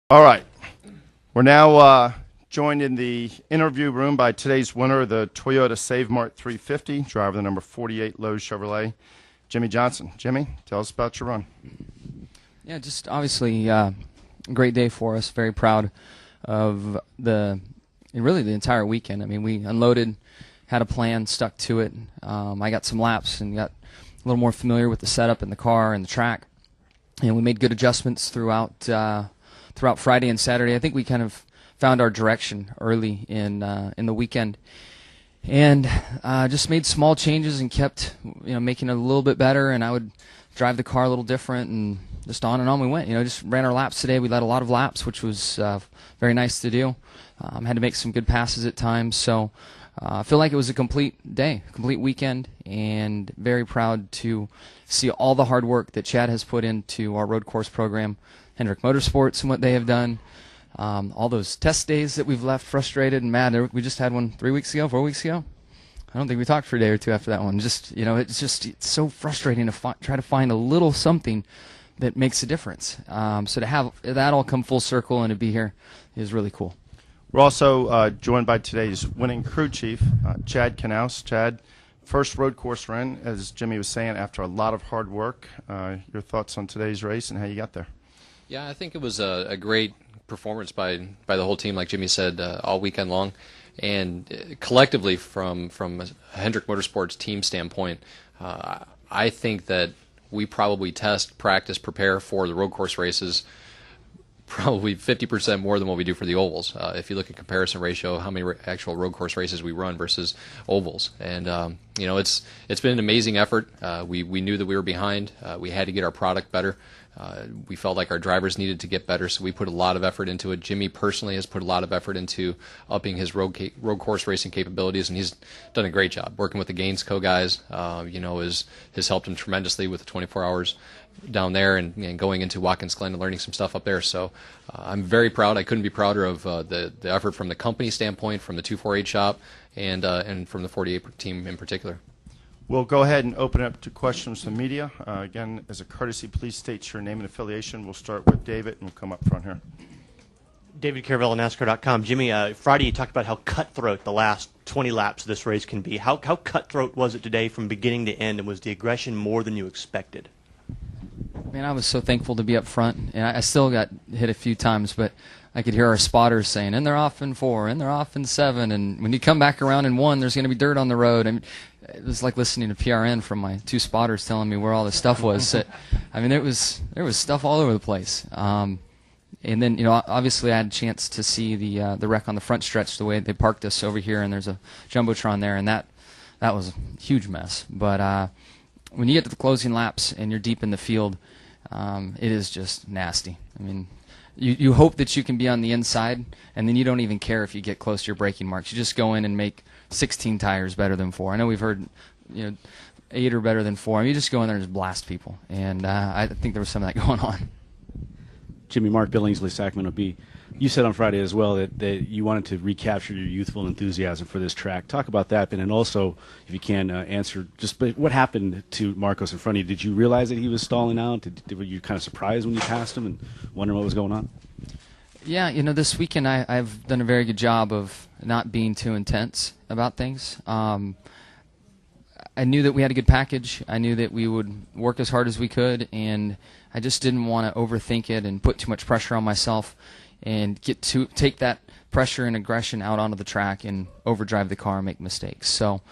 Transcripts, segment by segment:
All right. We're now joined in the interview room by today's winner of the Toyota Save Mart 350, driver the number 48 Lowe's Chevrolet, Jimmie Johnson. Jimmie, tell us about your run. Yeah, just obviously a great day for us. Very proud of really the entire weekend. I mean, we unloaded, had a plan, stuck to it. I got some laps and got a little more familiar with the setup and the car and the track, and we made good adjustments throughout Friday and Saturday. I think we kind of found our direction early in the weekend, and just made small changes and kept making it a little bit better. And I would drive the car a little different, and just on and on we went. Just ran our laps today. We led a lot of laps, which was very nice to do. Had to make some good passes at times, so I feel like it was a complete day, complete weekend, and very proud to see all the hard work that Chad has put into our road course program, Hendrick Motorsports and what they have done, all those test days that we've left frustrated and mad. We just had one 4 weeks ago. I don't think we talked for a day or two after that one. It's so frustrating to try to find a little something that makes a difference. So to have that all come full circle and to be here is really cool. We're also joined by today's winning crew chief, Chad Knaus. Chad, first road course run, as Jimmie was saying, after a lot of hard work. Your thoughts on today's race and how you got there? Yeah, I think it was a great performance by the whole team, like Jimmie said, all weekend long. And collectively, from a Hendrick Motorsports team standpoint, I think that we probably test, practice, prepare for the road course races probably 50% more than what we do for the ovals. If you look at comparison ratio, how many actual road course races we run versus ovals. And it's been an amazing effort. We knew that we were behind. We had to get our product better. We felt like our drivers needed to get better, so we put a lot of effort into it. Jimmie personally has put a lot of effort into upping his road course racing capabilities, and he's done a great job working with the Gainesco guys. Has helped him tremendously with the 24 hours down there and going into Watkins Glen and learning some stuff up there. So I'm very proud. I couldn't be prouder of the effort from the company standpoint, from the 248 shop, and from the 48 team in particular. We'll go ahead and open it up to questions from the media. Again, as a courtesy, please state your name and affiliation. We'll start with David, and we'll come up front here. David Caravella, NASCAR.com. Jimmie, Friday you talked about how cutthroat the last 20 laps of this race can be. How cutthroat was it today from beginning to end, and was the aggression more than you expected? Man, I was so thankful to be up front, and I still got hit a few times, but I could hear our spotters saying, and they're off in 4, and they're off in 7, and when you come back around in 1, there's going to be dirt on the road. I mean, it was like listening to PRN from my 2 spotters telling me where all the stuff was. I mean, there was stuff all over the place. And then, obviously I had a chance to see the wreck on the front stretch, the way they parked us over here, and there's a Jumbotron there, and that was a huge mess. But when you get to the closing laps and you're deep in the field, it is just nasty. I mean, you hope that you can be on the inside, and then you don't even care if you get close to your braking marks. You just go in and make 16 tires better than 4. I know we've heard 8 are better than 4. I mean, you just go in there and just blast people, and I think there was some of that going on. Jimmie, Mark Billingsley, Sacramento Bee. You said on Friday as well that you wanted to recapture your youthful enthusiasm for this track. Talk about that, and then also, if you can, answer just what happened to Marcos in front of you. Did you realize that he was stalling out? Were you kind of surprised when you passed him and wondering what was going on? Yeah, this weekend I've done a very good job of not being too intense about things. I knew that we had a good package. I knew that we would work as hard as we could, and I just didn't want to overthink it and put too much pressure on myself and take that pressure and aggression out onto the track and overdrive the car and make mistakes. So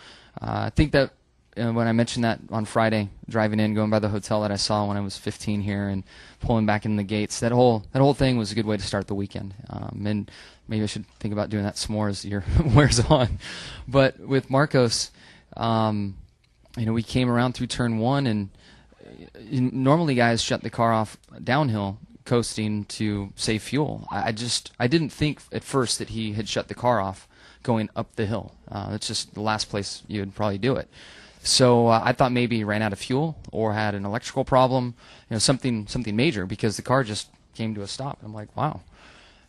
I think that when I mentioned that on Friday, driving in, going by the hotel that I saw when I was 15 here and pulling back in the gates, that whole thing was a good way to start the weekend. And maybe I should think about doing that some more as the year wears on. But with Marcos, we came around through turn 1, and normally guys shut the car off downhill, coasting to save fuel. I didn't think at first that he had shut the car off going up the hill. That's just the last place you would probably do it. So I thought maybe he ran out of fuel or had an electrical problem, something major, because the car just came to a stop. I'm like, wow.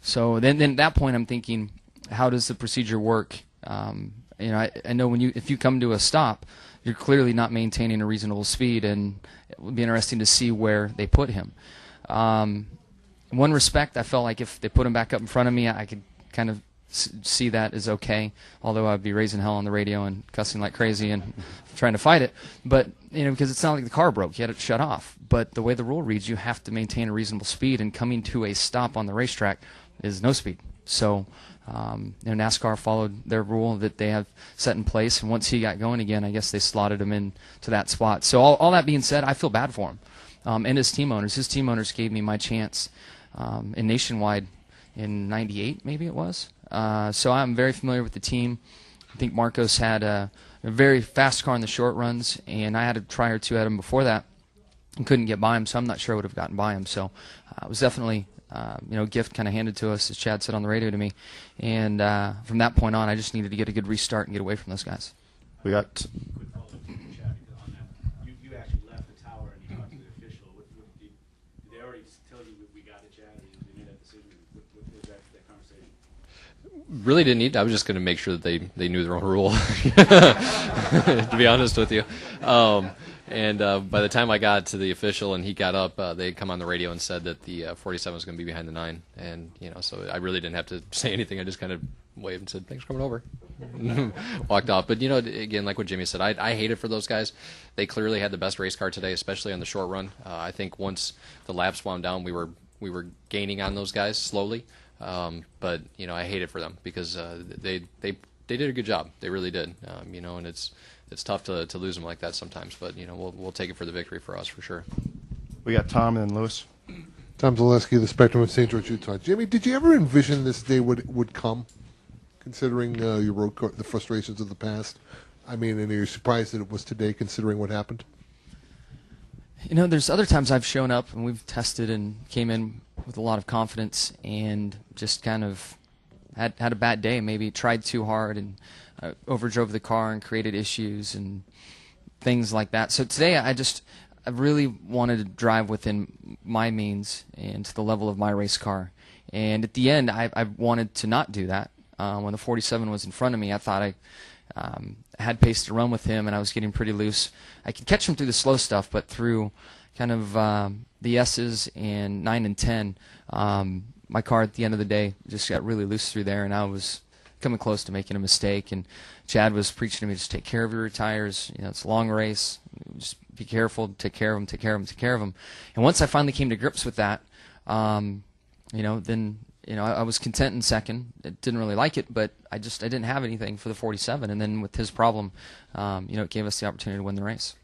So then at that point I'm thinking, how does the procedure work? I know if you come to a stop, you're clearly not maintaining a reasonable speed, and it would be interesting to see where they put him. in one respect, I felt like if they put him back up in front of me, I could kind of see that as okay, although I'd be raising hell on the radio and cussing like crazy and trying to fight it. But, because it's not like the car broke. You had it shut off. But the way the rule reads, you have to maintain a reasonable speed, and coming to a stop on the racetrack is no speed. So, NASCAR followed their rule that they have set in place, and once he got going again, I guess they slotted him in to that spot. So all that being said, I feel bad for him and his team owners. His team owners gave me my chance in Nationwide in '98, maybe it was. So I'm very familiar with the team. I think Marcos had a very fast car in the short runs, and I had a try or two at him before that and couldn't get by him, so I'm not sure I would have gotten by him. So it was definitely a gift kind of handed to us, as Chad said on the radio to me. And from that point on, I just needed to get a good restart and get away from those guys. We got Quick follow-up from Chad on that. You actually left the tower and you talked to the official. Did they already tell you we got it, Chad, or they made that decision? What was that conversation? Really didn't need. I was just going to make sure that they knew their own rule. To be honest with you, and by the time I got to the official and he got up, they had come on the radio and said that the 47 was going to be behind the 9, and so I really didn't have to say anything. I just kind of waved and said, "Thanks for coming over." Walked off. But again, like what Jimmy said, I hate it for those guys. They clearly had the best race car today, especially on the short run. I think once the laps wound down, we were gaining on those guys slowly. But I hate it for them because they did a good job. They really did. And it's tough to lose them like that sometimes. But we'll take it for the victory for us for sure. we got Tom and then Lewis. Tom Zaleski, the Spectrum of St. George, Utah. Jimmy, did you ever envision this day would come, considering your road car, the frustrations of the past? I mean, and are you surprised that it was today, considering what happened? There's other times I've shown up and we've tested and came in with a lot of confidence and just kind of had a bad day, maybe tried too hard and overdrove the car and created issues and things like that. So today I really wanted to drive within my means and to the level of my race car. And at the end, I wanted to not do that. When the 47 was in front of me, I thought I had pace to run with him, and I was getting pretty loose. I could catch him through the slow stuff, but through kind of the S's and 9 and 10, my car at the end of the day just got really loose through there, and I was coming close to making a mistake. And Chad was preaching to me, just take care of your tires. It's a long race. Just be careful. Take care of them. Take care of them. Take care of them. And once I finally came to grips with that, then I was content in second. I didn't really like it, but I didn't have anything for the 47. And then with his problem, it gave us the opportunity to win the race.